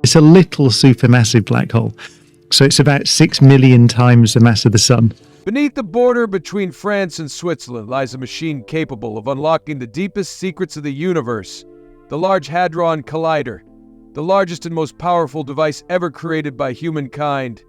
It's a little supermassive black hole. So it's about 6 million times the mass of the Sun. Beneath the border between France and Switzerland lies a machine capable of unlocking the deepest secrets of the universe, the Large Hadron Collider. The largest and most powerful device ever created by humankind,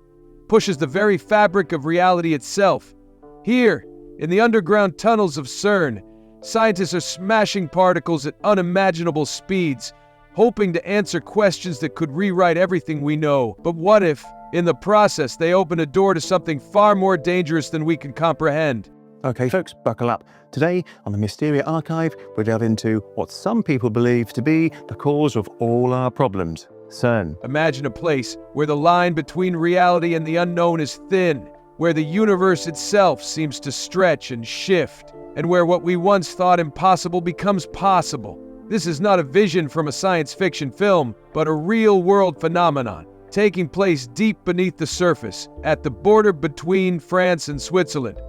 pushes the very fabric of reality itself. Here, in the underground tunnels of CERN, scientists are smashing particles at unimaginable speeds, hoping to answer questions that could rewrite everything we know. But what if, in the process, they open a door to something far more dangerous than we can comprehend? Okay folks, buckle up. Today on the Mysteria Archive, we'll delve into what some people believe to be the cause of all our problems, CERN. Imagine a place where the line between reality and the unknown is thin, where the universe itself seems to stretch and shift, and where what we once thought impossible becomes possible. This is not a vision from a science fiction film, but a real-world phenomenon, taking place deep beneath the surface, at the border between France and Switzerland.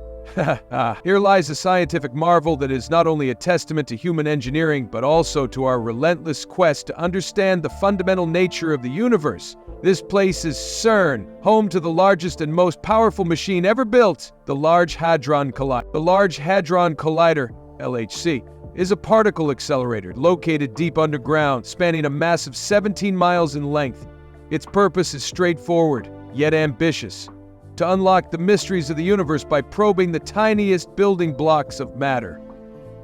Here lies a scientific marvel that is not only a testament to human engineering, but also to our relentless quest to understand the fundamental nature of the universe. This place is CERN, home to the largest and most powerful machine ever built, the Large Hadron Collider. The Large Hadron Collider, LHC, is a particle accelerator located deep underground, spanning a massive 17 miles in length. Its purpose is straightforward, yet ambitious: to unlock the mysteries of the universe by probing the tiniest building blocks of matter.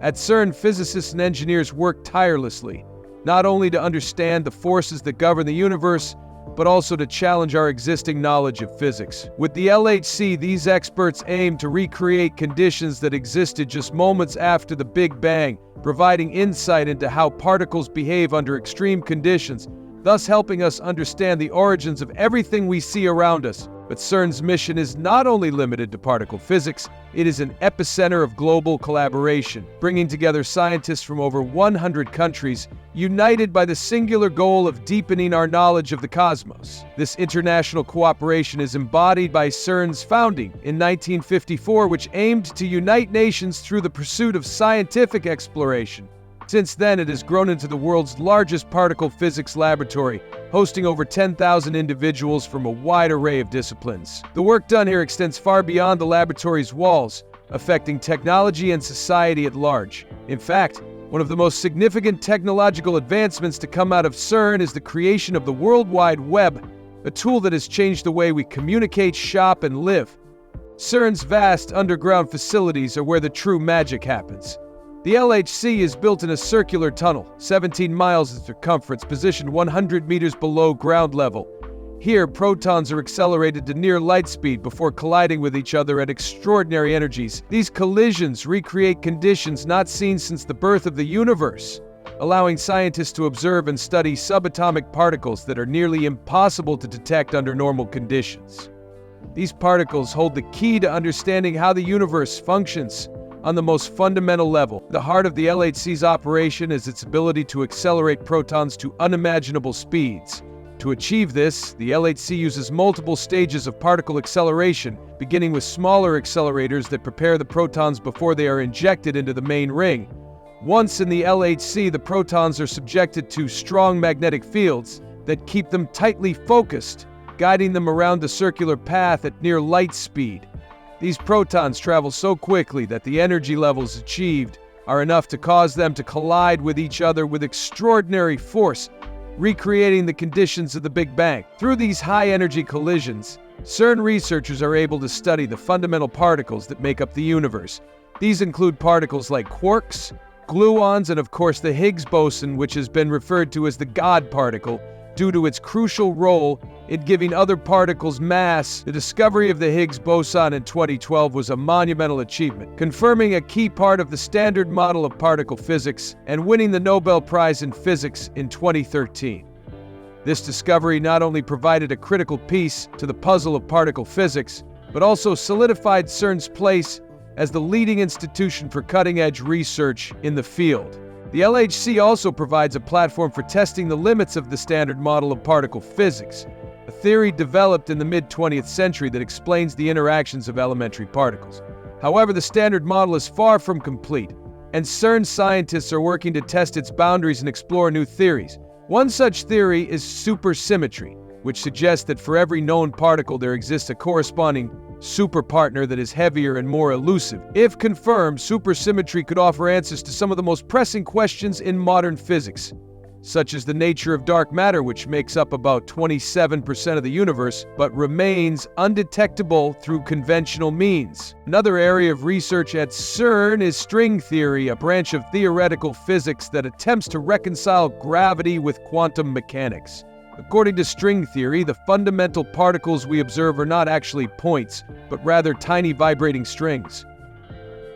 At CERN, physicists and engineers work tirelessly, not only to understand the forces that govern the universe, but also to challenge our existing knowledge of physics. With the LHC, these experts aim to recreate conditions that existed just moments after the Big Bang, providing insight into how particles behave under extreme conditions, thus helping us understand the origins of everything we see around us. But CERN's mission is not only limited to particle physics, it is an epicenter of global collaboration, bringing together scientists from over 100 countries, united by the singular goal of deepening our knowledge of the cosmos. This international cooperation is embodied by CERN's founding in 1954, which aimed to unite nations through the pursuit of scientific exploration. Since then, it has grown into the world's largest particle physics laboratory, hosting over 10,000 individuals from a wide array of disciplines. The work done here extends far beyond the laboratory's walls, affecting technology and society at large. In fact, one of the most significant technological advancements to come out of CERN is the creation of the World Wide Web, a tool that has changed the way we communicate, shop, and live. CERN's vast underground facilities are where the true magic happens. The LHC is built in a circular tunnel, 17 miles in circumference, positioned 100 meters below ground level. Here, protons are accelerated to near light speed before colliding with each other at extraordinary energies. These collisions recreate conditions not seen since the birth of the universe, allowing scientists to observe and study subatomic particles that are nearly impossible to detect under normal conditions. These particles hold the key to understanding how the universe functions on the most fundamental level. The heart of the LHC's operation is its ability to accelerate protons to unimaginable speeds. To achieve this, the LHC uses multiple stages of particle acceleration, beginning with smaller accelerators that prepare the protons before they are injected into the main ring. Once in the LHC, the protons are subjected to strong magnetic fields that keep them tightly focused, guiding them around the circular path at near light speed. These protons travel so quickly that the energy levels achieved are enough to cause them to collide with each other with extraordinary force, recreating the conditions of the Big Bang. Through these high-energy collisions, CERN researchers are able to study the fundamental particles that make up the universe. These include particles like quarks, gluons, and of course the Higgs boson, which has been referred to as the God particle, due to its crucial role in giving other particles mass. The discovery of the Higgs boson in 2012 was a monumental achievement, confirming a key part of the standard model of particle physics and winning the Nobel Prize in Physics in 2013. This discovery not only provided a critical piece to the puzzle of particle physics, but also solidified CERN's place as the leading institution for cutting-edge research in the field. The LHC also provides a platform for testing the limits of the standard model of particle physics, a theory developed in the mid-20th century that explains the interactions of elementary particles. However, the standard model is far from complete, and CERN scientists are working to test its boundaries and explore new theories. One such theory is supersymmetry, which suggests that for every known particle there exists a corresponding superpartner that is heavier and more elusive. If confirmed, supersymmetry could offer answers to some of the most pressing questions in modern physics, such as the nature of dark matter, which makes up about 27% of the universe, but remains undetectable through conventional means. Another area of research at CERN is string theory, a branch of theoretical physics that attempts to reconcile gravity with quantum mechanics. According to string theory, the fundamental particles we observe are not actually points, but rather tiny vibrating strings.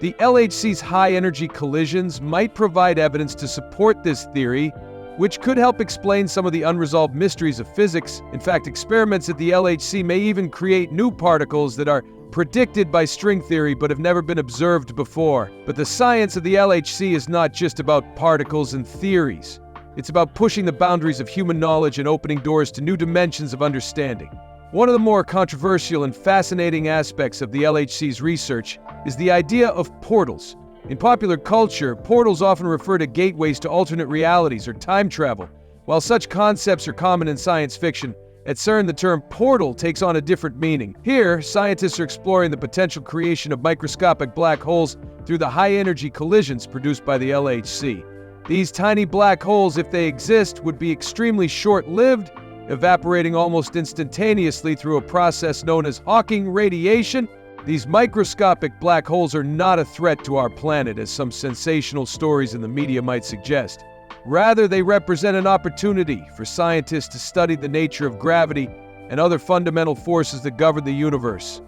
The LHC's high-energy collisions might provide evidence to support this theory, which could help explain some of the unresolved mysteries of physics. In fact, experiments at the LHC may even create new particles that are predicted by string theory but have never been observed before. But the science of the LHC is not just about particles and theories. It's about pushing the boundaries of human knowledge and opening doors to new dimensions of understanding. One of the more controversial and fascinating aspects of the LHC's research is the idea of portals. In popular culture, portals often refer to gateways to alternate realities or time travel. While such concepts are common in science fiction, at CERN the term portal takes on a different meaning. Here, scientists are exploring the potential creation of microscopic black holes through the high-energy collisions produced by the LHC. These tiny black holes, if they exist, would be extremely short-lived, evaporating almost instantaneously through a process known as Hawking radiation. These microscopic black holes are not a threat to our planet, as some sensational stories in the media might suggest. Rather, they represent an opportunity for scientists to study the nature of gravity and other fundamental forces that govern the universe.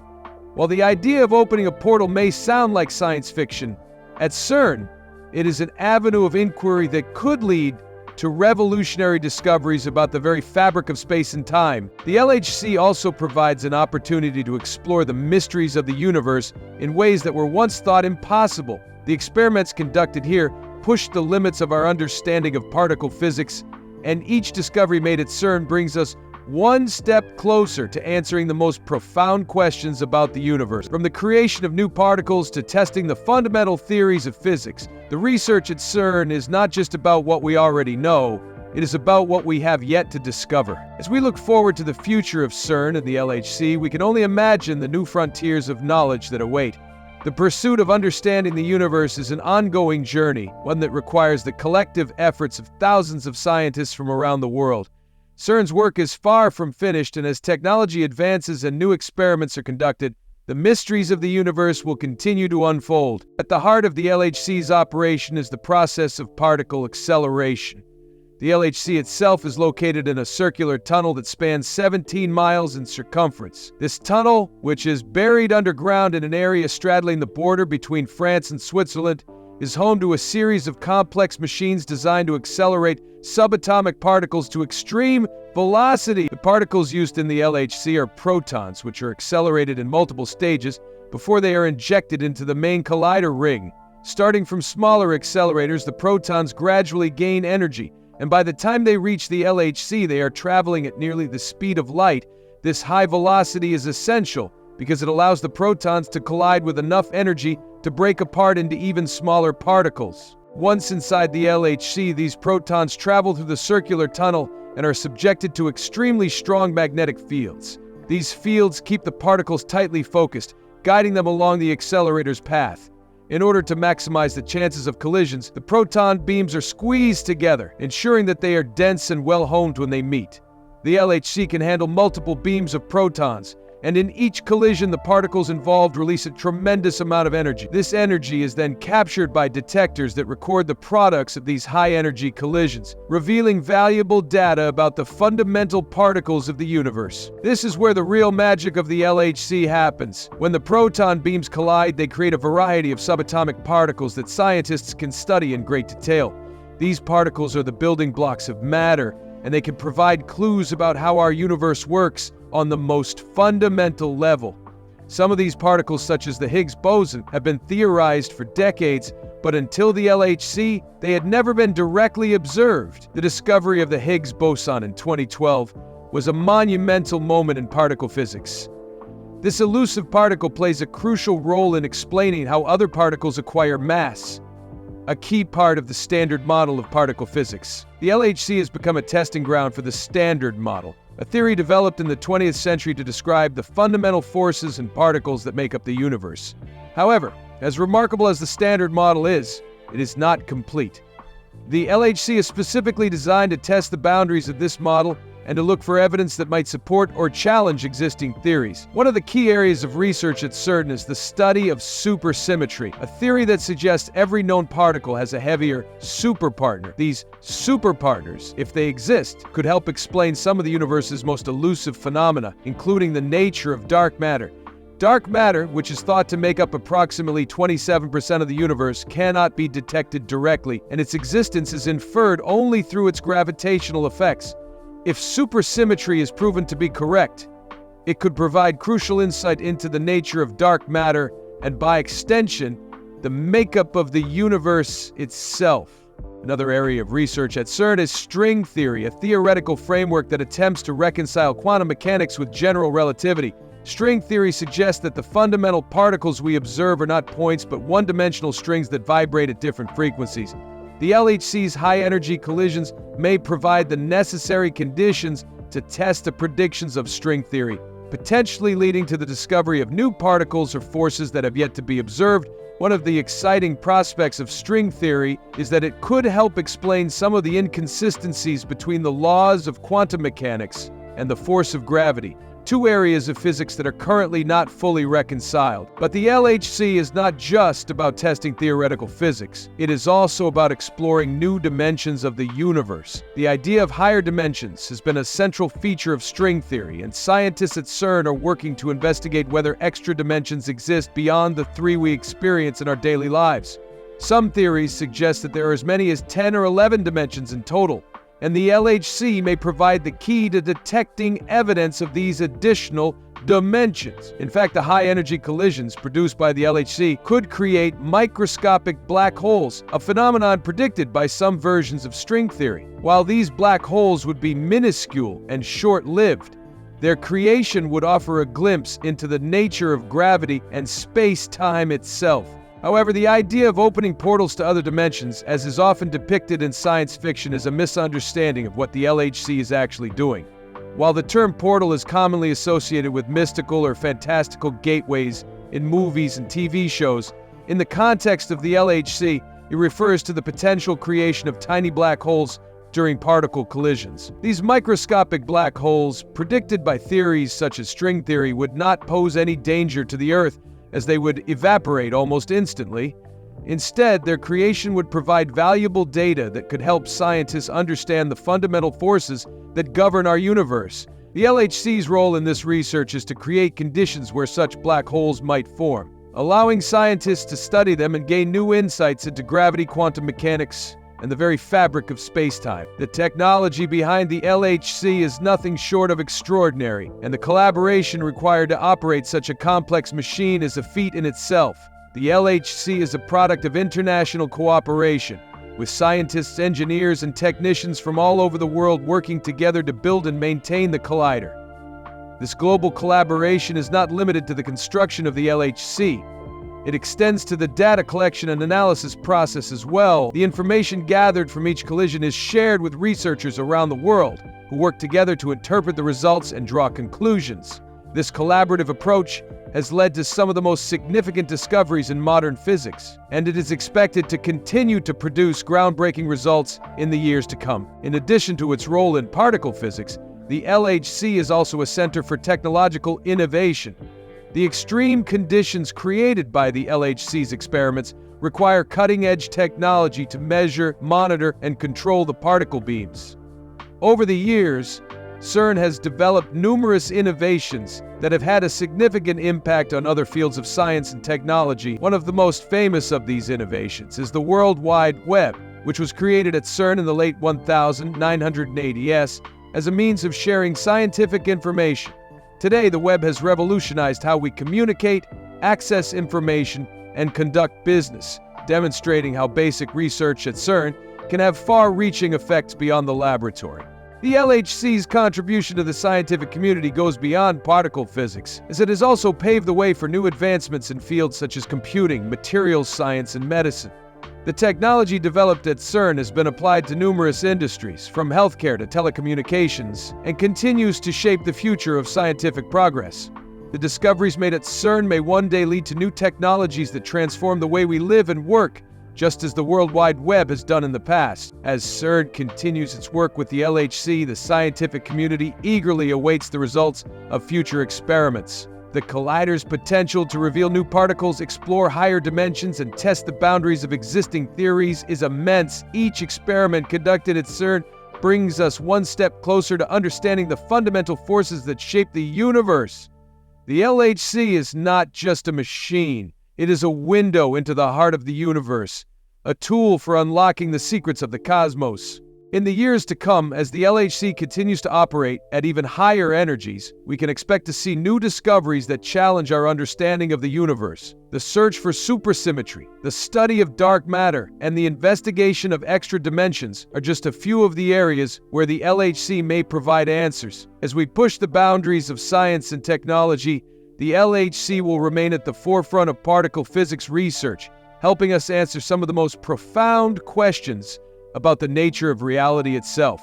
While the idea of opening a portal may sound like science fiction, at CERN, it is an avenue of inquiry that could lead to revolutionary discoveries about the very fabric of space and time. The LHC also provides an opportunity to explore the mysteries of the universe in ways that were once thought impossible. The experiments conducted here push the limits of our understanding of particle physics, and each discovery made at CERN brings us one step closer to answering the most profound questions about the universe. From the creation of new particles to testing the fundamental theories of physics, the research at CERN is not just about what we already know, it is about what we have yet to discover. As we look forward to the future of CERN and the LHC, we can only imagine the new frontiers of knowledge that await. The pursuit of understanding the universe is an ongoing journey, one that requires the collective efforts of thousands of scientists from around the world. CERN's work is far from finished, and as technology advances and new experiments are conducted, the mysteries of the universe will continue to unfold. At the heart of the LHC's operation is the process of particle acceleration. The LHC itself is located in a circular tunnel that spans 17 miles in circumference. This tunnel, which is buried underground in an area straddling the border between France and Switzerland, is home to a series of complex machines designed to accelerate subatomic particles to extreme velocity. The particles used in the LHC are protons, which are accelerated in multiple stages before they are injected into the main collider ring. Starting from smaller accelerators, the protons gradually gain energy, and by the time they reach the LHC, they are traveling at nearly the speed of light. This high velocity is essential because it allows the protons to collide with enough energy to break apart into even smaller particles. Once inside the LHC, these protons travel through the circular tunnel and are subjected to extremely strong magnetic fields. These fields keep the particles tightly focused, guiding them along the accelerator's path. In order to maximize the chances of collisions, the proton beams are squeezed together, ensuring that they are dense and well-honed when they meet. The LHC can handle multiple beams of protons, and in each collision, the particles involved release a tremendous amount of energy. This energy is then captured by detectors that record the products of these high-energy collisions, revealing valuable data about the fundamental particles of the universe. This is where the real magic of the LHC happens. When the proton beams collide, they create a variety of subatomic particles that scientists can study in great detail. These particles are the building blocks of matter, and they can provide clues about how our universe works on the most fundamental level. Some of these particles, such as the Higgs boson, have been theorized for decades, but until the LHC, they had never been directly observed. The discovery of the Higgs boson in 2012 was a monumental moment in particle physics. This elusive particle plays a crucial role in explaining how other particles acquire mass. a key part of the standard model of particle physics. The LHC has become a testing ground for the standard model, a theory developed in the 20th century to describe the fundamental forces and particles that make up the universe. However, as remarkable as the standard model is, it is not complete. The LHC is specifically designed to test the boundaries of this model and to look for evidence that might support or challenge existing theories. One of the key areas of research at CERN is the study of supersymmetry, a theory that suggests every known particle has a heavier superpartner. These superpartners, if they exist, could help explain some of the universe's most elusive phenomena, including the nature of dark matter. Dark matter, which is thought to make up approximately 27% of the universe, cannot be detected directly, and its existence is inferred only through its gravitational effects. If supersymmetry is proven to be correct, it could provide crucial insight into the nature of dark matter and, by extension, the makeup of the universe itself. Another area of research at CERN is string theory, a theoretical framework that attempts to reconcile quantum mechanics with general relativity. String theory suggests that the fundamental particles we observe are not points but one-dimensional strings that vibrate at different frequencies. The LHC's high-energy collisions may provide the necessary conditions to test the predictions of string theory, potentially leading to the discovery of new particles or forces that have yet to be observed. One of the exciting prospects of string theory is that it could help explain some of the inconsistencies between the laws of quantum mechanics and the force of gravity, two areas of physics that are currently not fully reconciled. But the LHC is not just about testing theoretical physics. It is also about exploring new dimensions of the universe. The idea of higher dimensions has been a central feature of string theory, and scientists at CERN are working to investigate whether extra dimensions exist beyond the three we experience in our daily lives. Some theories suggest that there are as many as 10 or 11 dimensions in total, and the LHC may provide the key to detecting evidence of these additional dimensions. In fact, the high-energy collisions produced by the LHC could create microscopic black holes, a phenomenon predicted by some versions of string theory. While these black holes would be minuscule and short-lived, their creation would offer a glimpse into the nature of gravity and space-time itself. However, the idea of opening portals to other dimensions, as is often depicted in science fiction, is a misunderstanding of what the LHC is actually doing. While the term portal is commonly associated with mystical or fantastical gateways in movies and TV shows, in the context of the LHC, it refers to the potential creation of tiny black holes during particle collisions. These microscopic black holes, predicted by theories such as string theory, would not pose any danger to the Earth, as they would evaporate almost instantly. Instead, their creation would provide valuable data that could help scientists understand the fundamental forces that govern our universe. The LHC's role in this research is to create conditions where such black holes might form, allowing scientists to study them and gain new insights into gravity, quantum mechanics, and the very fabric of space-time. The technology behind the LHC is nothing short of extraordinary, and the collaboration required to operate such a complex machine is a feat in itself. The LHC is a product of international cooperation, with scientists, engineers, and technicians from all over the world working together to build and maintain the collider. This global collaboration is not limited to the construction of the LHC. It extends to the data collection and analysis process as well. The information gathered from each collision is shared with researchers around the world, who work together to interpret the results and draw conclusions. This collaborative approach has led to some of the most significant discoveries in modern physics, and it is expected to continue to produce groundbreaking results in the years to come. In addition to its role in particle physics, the LHC is also a center for technological innovation. The extreme conditions created by the LHC's experiments require cutting-edge technology to measure, monitor, and control the particle beams. Over the years, CERN has developed numerous innovations that have had a significant impact on other fields of science and technology. One of the most famous of these innovations is the World Wide Web, which was created at CERN in the late 1980s as a means of sharing scientific information. Today, the web has revolutionized how we communicate, access information, and conduct business, demonstrating how basic research at CERN can have far-reaching effects beyond the laboratory. The LHC's contribution to the scientific community goes beyond particle physics, as it has also paved the way for new advancements in fields such as computing, materials science, and medicine. The technology developed at CERN has been applied to numerous industries, from healthcare to telecommunications, and continues to shape the future of scientific progress. The discoveries made at CERN may one day lead to new technologies that transform the way we live and work, just as the World Wide Web has done in the past. As CERN continues its work with the LHC, the scientific community eagerly awaits the results of future experiments. The collider's potential to reveal new particles, explore higher dimensions, and test the boundaries of existing theories is immense. Each experiment conducted at CERN brings us one step closer to understanding the fundamental forces that shape the universe. The LHC is not just a machine. It is a window into the heart of the universe, a tool for unlocking the secrets of the cosmos. In the years to come, as the LHC continues to operate at even higher energies, we can expect to see new discoveries that challenge our understanding of the universe. The search for supersymmetry, the study of dark matter, and the investigation of extra dimensions are just a few of the areas where the LHC may provide answers. As we push the boundaries of science and technology, the LHC will remain at the forefront of particle physics research, helping us answer some of the most profound questions about the nature of reality itself.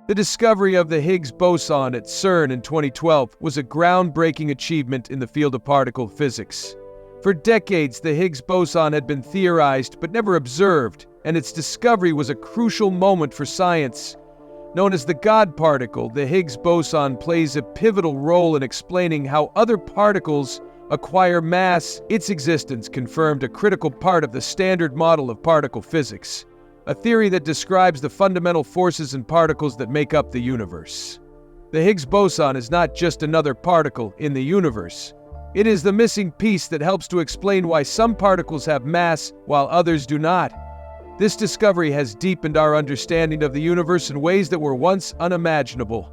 The discovery of the Higgs boson at CERN in 2012 was a groundbreaking achievement in the field of particle physics. For decades, the Higgs boson had been theorized but never observed, and its discovery was a crucial moment for science. Known as the God particle, the Higgs boson plays a pivotal role in explaining how other particles acquire mass. Its existence confirmed a critical part of the standard model of particle physics, a theory that describes the fundamental forces and particles that make up the universe. The Higgs boson is not just another particle in the universe. It is the missing piece that helps to explain why some particles have mass while others do not. This discovery has deepened our understanding of the universe in ways that were once unimaginable.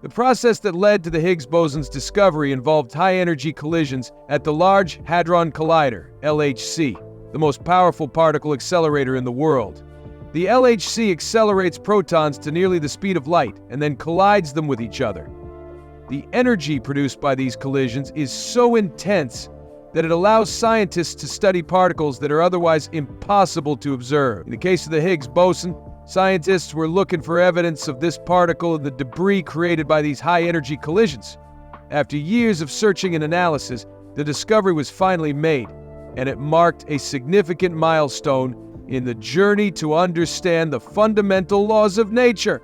The process that led to the Higgs boson's discovery involved high-energy collisions at the Large Hadron Collider, LHC, the most powerful particle accelerator in the world. The LHC accelerates protons to nearly the speed of light and then collides them with each other. The energy produced by these collisions is so intense that it allows scientists to study particles that are otherwise impossible to observe. In the case of the Higgs boson, scientists were looking for evidence of this particle in the debris created by these high-energy collisions. After years of searching and analysis, the discovery was finally made, and it marked a significant milestone in the journey to understand the fundamental laws of nature.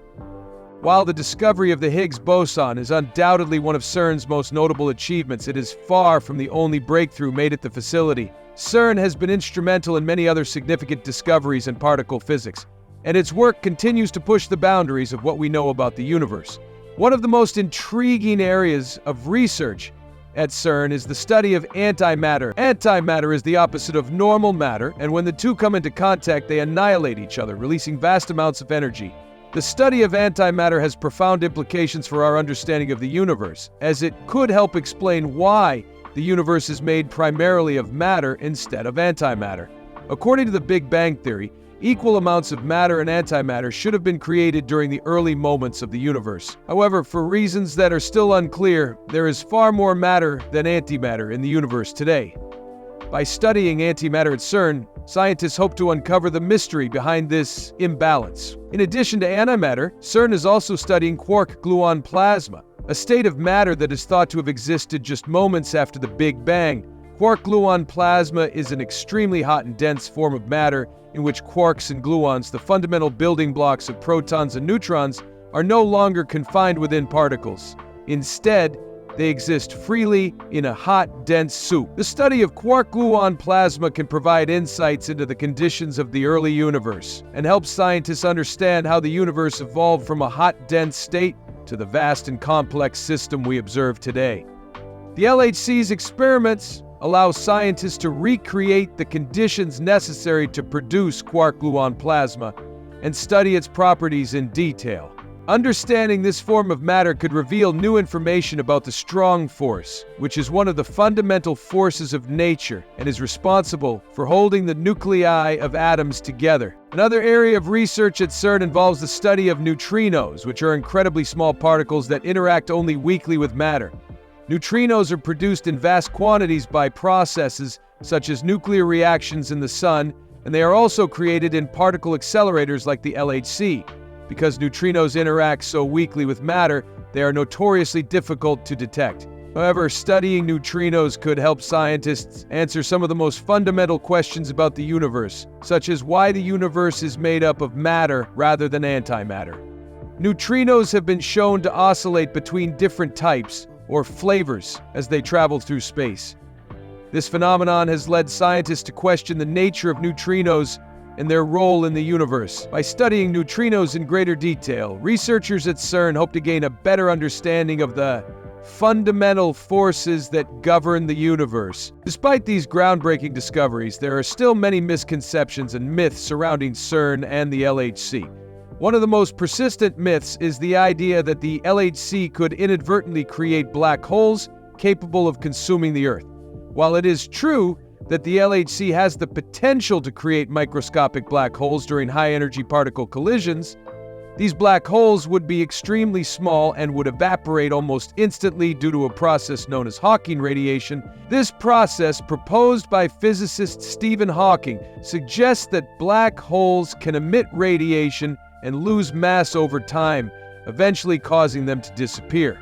While the discovery of the Higgs boson is undoubtedly one of CERN's most notable achievements, it is far from the only breakthrough made at the facility. CERN has been instrumental in many other significant discoveries in particle physics, and its work continues to push the boundaries of what we know about the universe. One of the most intriguing areas of research at CERN is the study of antimatter. Antimatter is the opposite of normal matter, and when the two come into contact, they annihilate each other, releasing vast amounts of energy. The study of antimatter has profound implications for our understanding of the universe, as it could help explain why the universe is made primarily of matter instead of antimatter. According to the Big Bang Theory, equal amounts of matter and antimatter should have been created during the early moments of the universe. However, for reasons that are still unclear, there is far more matter than antimatter in the universe today. By studying antimatter at CERN, scientists hope to uncover the mystery behind this imbalance. In addition to antimatter, CERN is also studying quark-gluon plasma, a state of matter that is thought to have existed just moments after the Big Bang. Quark-gluon plasma is an extremely hot and dense form of matter in which quarks and gluons, the fundamental building blocks of protons and neutrons, are no longer confined within particles. Instead, they exist freely in a hot, dense soup. The study of quark-gluon plasma can provide insights into the conditions of the early universe and help scientists understand how the universe evolved from a hot, dense state to the vast and complex system we observe today. The LHC's experiments allow scientists to recreate the conditions necessary to produce quark-gluon plasma and study its properties in detail. Understanding this form of matter could reveal new information about the strong force, which is one of the fundamental forces of nature and is responsible for holding the nuclei of atoms together. Another area of research at CERN involves the study of neutrinos, which are incredibly small particles that interact only weakly with matter. Neutrinos are produced in vast quantities by processes such as nuclear reactions in the sun and they are also created in particle accelerators like the LHC. Because neutrinos interact so weakly with matter, they are notoriously difficult to detect. However, studying neutrinos could help scientists answer some of the most fundamental questions about the universe, such as why the universe is made up of matter rather than antimatter. Neutrinos have been shown to oscillate between different types, or flavors, as they travel through space. This phenomenon has led scientists to question the nature of neutrinos and their role in the universe. By studying neutrinos in greater detail, researchers at CERN hope to gain a better understanding of the fundamental forces that govern the universe. Despite these groundbreaking discoveries, there are still many misconceptions and myths surrounding CERN and the LHC. One of the most persistent myths is the idea that the LHC could inadvertently create black holes capable of consuming the Earth. While it is true that the LHC has the potential to create microscopic black holes during high-energy particle collisions, these black holes would be extremely small and would evaporate almost instantly due to a process known as Hawking radiation. This process, proposed by physicist Stephen Hawking, suggests that black holes can emit radiation and lose mass over time, eventually causing them to disappear.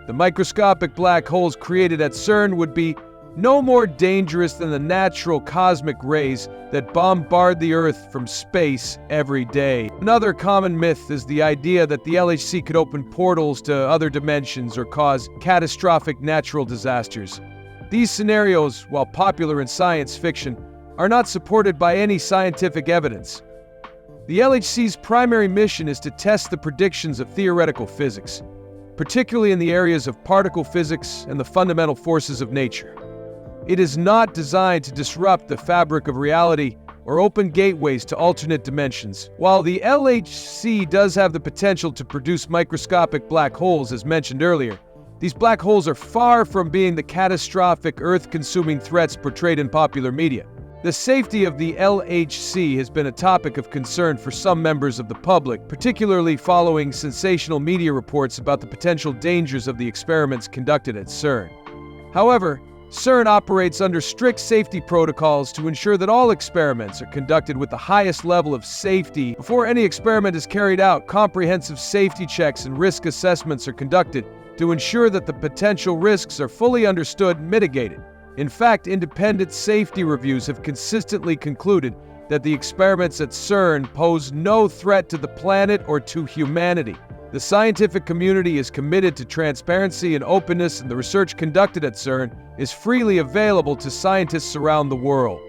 The microscopic black holes created at CERN would be no more dangerous than the natural cosmic rays that bombard the Earth from space every day. Another common myth is the idea that the LHC could open portals to other dimensions or cause catastrophic natural disasters. These scenarios, while popular in science fiction, are not supported by any scientific evidence. The LHC's primary mission is to test the predictions of theoretical physics, particularly in the areas of particle physics and the fundamental forces of nature. It is not designed to disrupt the fabric of reality or open gateways to alternate dimensions. While the LHC does have the potential to produce microscopic black holes, as mentioned earlier, these black holes are far from being the catastrophic Earth-consuming threats portrayed in popular media. The safety of the LHC has been a topic of concern for some members of the public, particularly following sensational media reports about the potential dangers of the experiments conducted at CERN. However, CERN operates under strict safety protocols to ensure that all experiments are conducted with the highest level of safety. Before any experiment is carried out, comprehensive safety checks and risk assessments are conducted to ensure that the potential risks are fully understood and mitigated. In fact, independent safety reviews have consistently concluded that the experiments at CERN pose no threat to the planet or to humanity. The scientific community is committed to transparency and openness, and the research conducted at CERN is freely available to scientists around the world.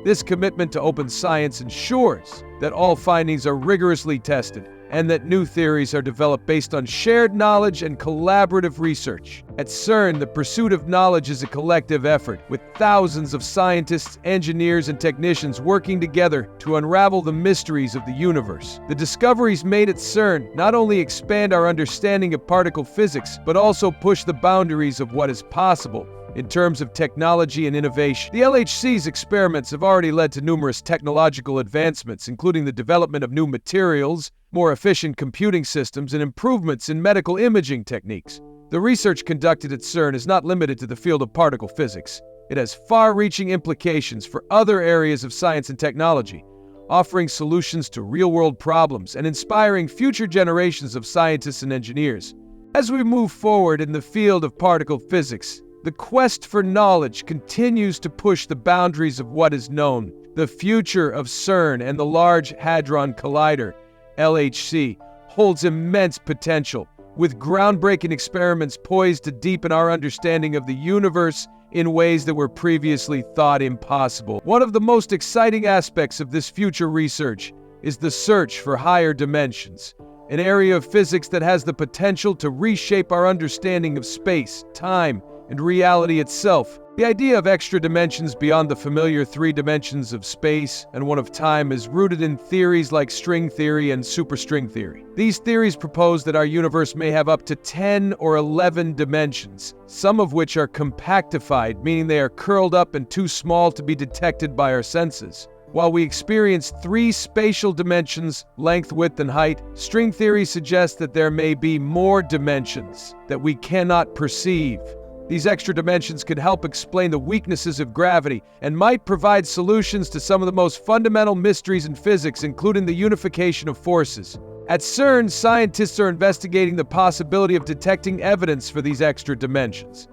This commitment to open science ensures that all findings are rigorously tested and that new theories are developed based on shared knowledge and collaborative research. At CERN, the pursuit of knowledge is a collective effort, with thousands of scientists, engineers, and technicians working together to unravel the mysteries of the universe. The discoveries made at CERN not only expand our understanding of particle physics, but also push the boundaries of what is possible in terms of technology and innovation. The LHC's experiments have already led to numerous technological advancements, including the development of new materials, more efficient computing systems, and improvements in medical imaging techniques. The research conducted at CERN is not limited to the field of particle physics. It has far-reaching implications for other areas of science and technology, offering solutions to real-world problems and inspiring future generations of scientists and engineers. As we move forward in the field of particle physics, the quest for knowledge continues to push the boundaries of what is known. The future of CERN and the Large Hadron Collider, LHC, holds immense potential, with groundbreaking experiments poised to deepen our understanding of the universe in ways that were previously thought impossible. One of the most exciting aspects of this future research is the search for higher dimensions, an area of physics that has the potential to reshape our understanding of space, time, and reality itself. The idea of extra dimensions beyond the familiar 3 dimensions of space and one of time is rooted in theories like string theory and superstring theory. These theories propose that our universe may have up to 10 or 11 dimensions, some of which are compactified, meaning they are curled up and too small to be detected by our senses. While we experience 3 spatial dimensions, length, width, and height, string theory suggests that there may be more dimensions that we cannot perceive. These extra dimensions could help explain the weaknesses of gravity and might provide solutions to some of the most fundamental mysteries in physics, including the unification of forces. At CERN, scientists are investigating the possibility of detecting evidence for these extra dimensions.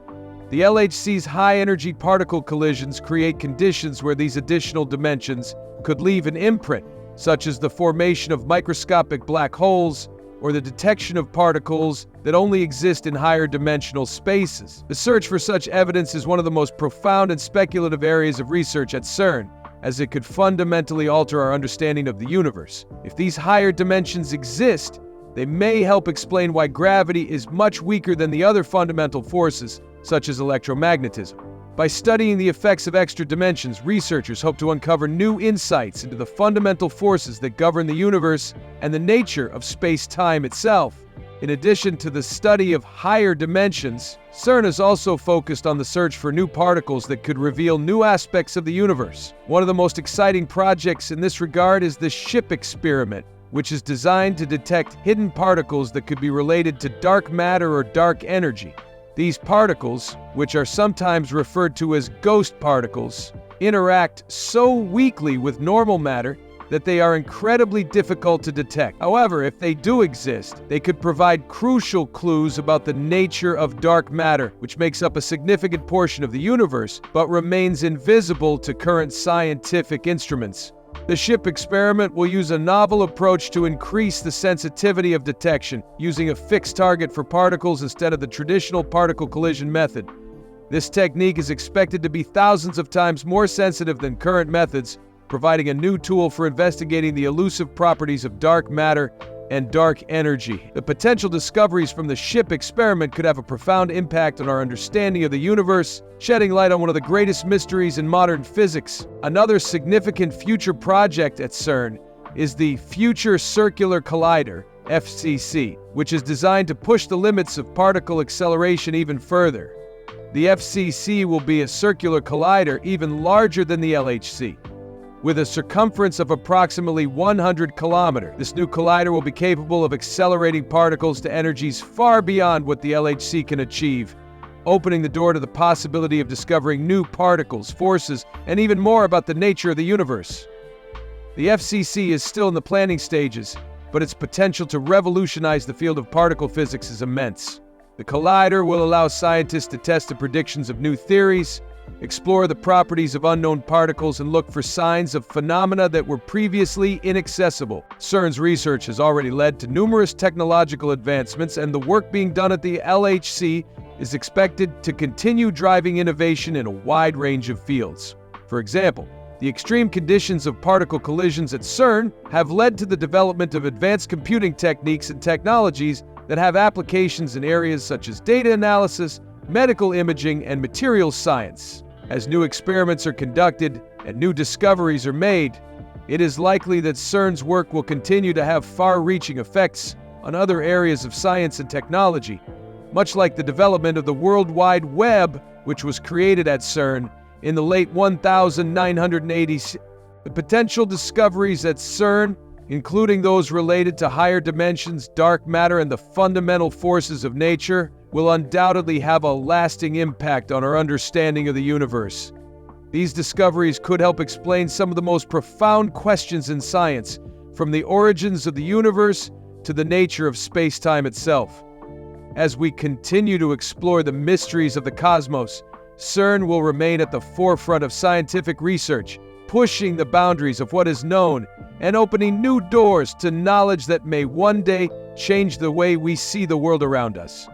The LHC's high-energy particle collisions create conditions where these additional dimensions could leave an imprint, such as the formation of microscopic black holes or the detection of particles that only exist in higher dimensional spaces. The search for such evidence is one of the most profound and speculative areas of research at CERN, as it could fundamentally alter our understanding of the universe. If these higher dimensions exist, they may help explain why gravity is much weaker than the other fundamental forces, such as electromagnetism. By studying the effects of extra dimensions, researchers hope to uncover new insights into the fundamental forces that govern the universe and the nature of space-time itself. In addition to the study of higher dimensions, CERN is also focused on the search for new particles that could reveal new aspects of the universe. One of the most exciting projects in this regard is the SHIP experiment, which is designed to detect hidden particles that could be related to dark matter or dark energy. These particles, which are sometimes referred to as ghost particles, interact so weakly with normal matter that they are incredibly difficult to detect. However, if they do exist, they could provide crucial clues about the nature of dark matter, which makes up a significant portion of the universe, but remains invisible to current scientific instruments. The SHIP experiment will use a novel approach to increase the sensitivity of detection, using a fixed target for particles instead of the traditional particle collision method. This technique is expected to be thousands of times more sensitive than current methods, providing a new tool for investigating the elusive properties of dark matter and dark energy. The potential discoveries from the SHIP experiment could have a profound impact on our understanding of the universe, shedding light on one of the greatest mysteries in modern physics. Another significant future project at CERN is the Future Circular Collider, FCC, which is designed to push the limits of particle acceleration even further. The FCC will be a circular collider even larger than the LHC. With a circumference of approximately 100 kilometers, this new collider will be capable of accelerating particles to energies far beyond what the LHC can achieve, opening the door to the possibility of discovering new particles, forces, and even more about the nature of the universe. The FCC is still in the planning stages, but its potential to revolutionize the field of particle physics is immense. The collider will allow scientists to test the predictions of new theories, explore the properties of unknown particles, and look for signs of phenomena that were previously inaccessible. CERN's research has already led to numerous technological advancements, and the work being done at the LHC is expected to continue driving innovation in a wide range of fields. For example, the extreme conditions of particle collisions at CERN have led to the development of advanced computing techniques and technologies that have applications in areas such as data analysis, medical imaging, and materials science. As new experiments are conducted and new discoveries are made, it is likely that CERN's work will continue to have far-reaching effects on other areas of science and technology, much like the development of the World Wide Web, which was created at CERN in the late 1980s. The potential discoveries at CERN, including those related to higher dimensions, dark matter, and the fundamental forces of nature, will undoubtedly have a lasting impact on our understanding of the universe. These discoveries could help explain some of the most profound questions in science, from the origins of the universe to the nature of space-time itself. As we continue to explore the mysteries of the cosmos, CERN will remain at the forefront of scientific research, pushing the boundaries of what is known and opening new doors to knowledge that may one day change the way we see the world around us.